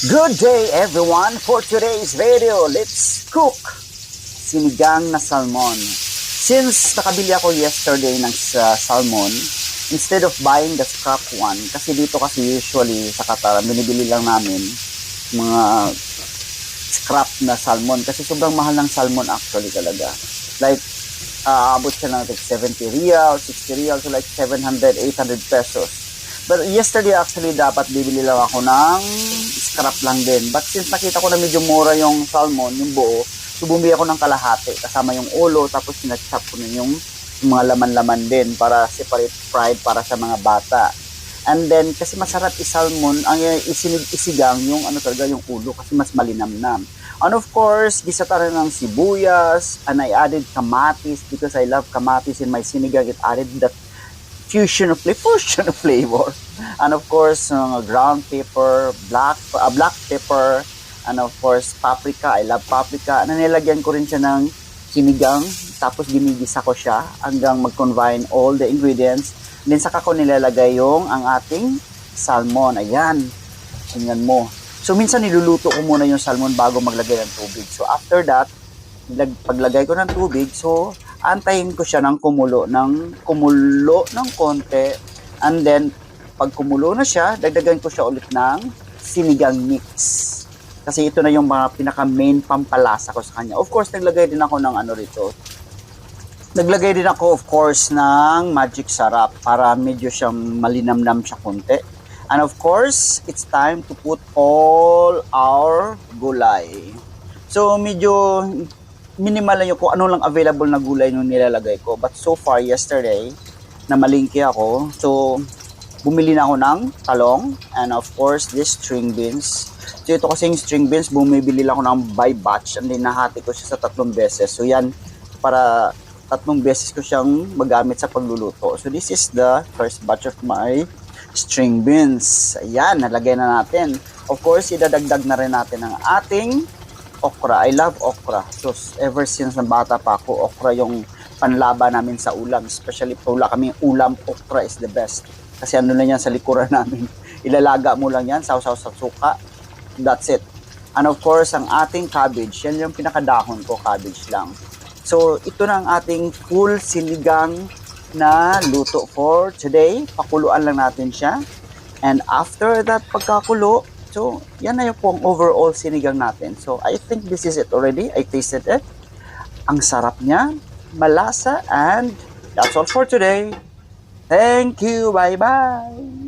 Good day everyone! For today's video, let's cook sinigang na salmon. Since nakabili ako yesterday ng salmon, instead of buying the scrap one, kasi dito kasi usually sa Qatar, binibili lang namin mga scrap na salmon kasi sobrang mahal ng salmon actually talaga. Like, abot siya ng like 70 riyal, 60 riyal, so like 700, 800 pesos. But yesterday actually dapat bibili lang ako ng scrap lang din. But since nakita ko na medyo mura yung salmon, yung buo, so bumili ako ng kalahati kasama yung ulo, tapos sinachop ko na yung mga laman-laman din para separate fried para sa mga bata. And then kasi masarap i-salmon, ang isigang yung ano talaga yung ulo kasi mas malinamnam. And of course, gisata rin ng sibuyas, and I added kamatis because I love kamatis in my sinigang. It added that fusion of flavor. And of course, ground pepper, black pepper, and of course, paprika. I love paprika. Nilagyan ko rin siya ng sinigang, tapos ginigisa ko siya hanggang mag-combine all the ingredients. And then saka ko nilalagay yung ang ating salmon. Ayan, tingnan mo. So minsan niluluto ko muna yung salmon bago maglagay ng tubig. So after that, paglagay ko ng tubig, so antayin ko siya ng kumulo ng konti, and then pag kumulo na siya, dagdagan ko siya ulit ng sinigang mix kasi ito na yung mga pinaka main pampalasa ko sa kanya. Of course, naglagay din ako ng of course ng magic sarap para medyo siyang malinamnam siya konti. And of course, it's time to put all our gulay. So medyo minimal lang yung kung ano lang available na gulay nung nilalagay ko. But so far, yesterday, na malingki ako. So, bumili na ako ng talong. And of course, this string beans. So, ito kasing string beans, bumibili lang ako ng by batch. And then, nahati ko siya sa 3 beses. So, yan, para 3 beses ko siyang magamit sa pagluluto. So, this is the first batch of my string beans. Ayan, nalagay na natin. Of course, idadagdag na rin natin ang ating okra. I love okra. So, ever since na bata pa ako, okra yung panlaban namin sa ulam. Especially pag wala kaming ulam, okra is the best. Kasi ano na yan sa likuran namin. Ilalaga mo lang yan, sausaw sa suka. That's it. And of course, ang ating cabbage, yan yung pinakadahon ko, cabbage lang. So, ito na ang ating full sinigang na luto for today. Pakuluan lang natin siya. And after that pagkakulo, so, yan na yung pong overall sinigang natin. So, I think this is it already. I tasted it. Ang sarap niya, malasa, and that's all for today. Thank you. Bye-bye.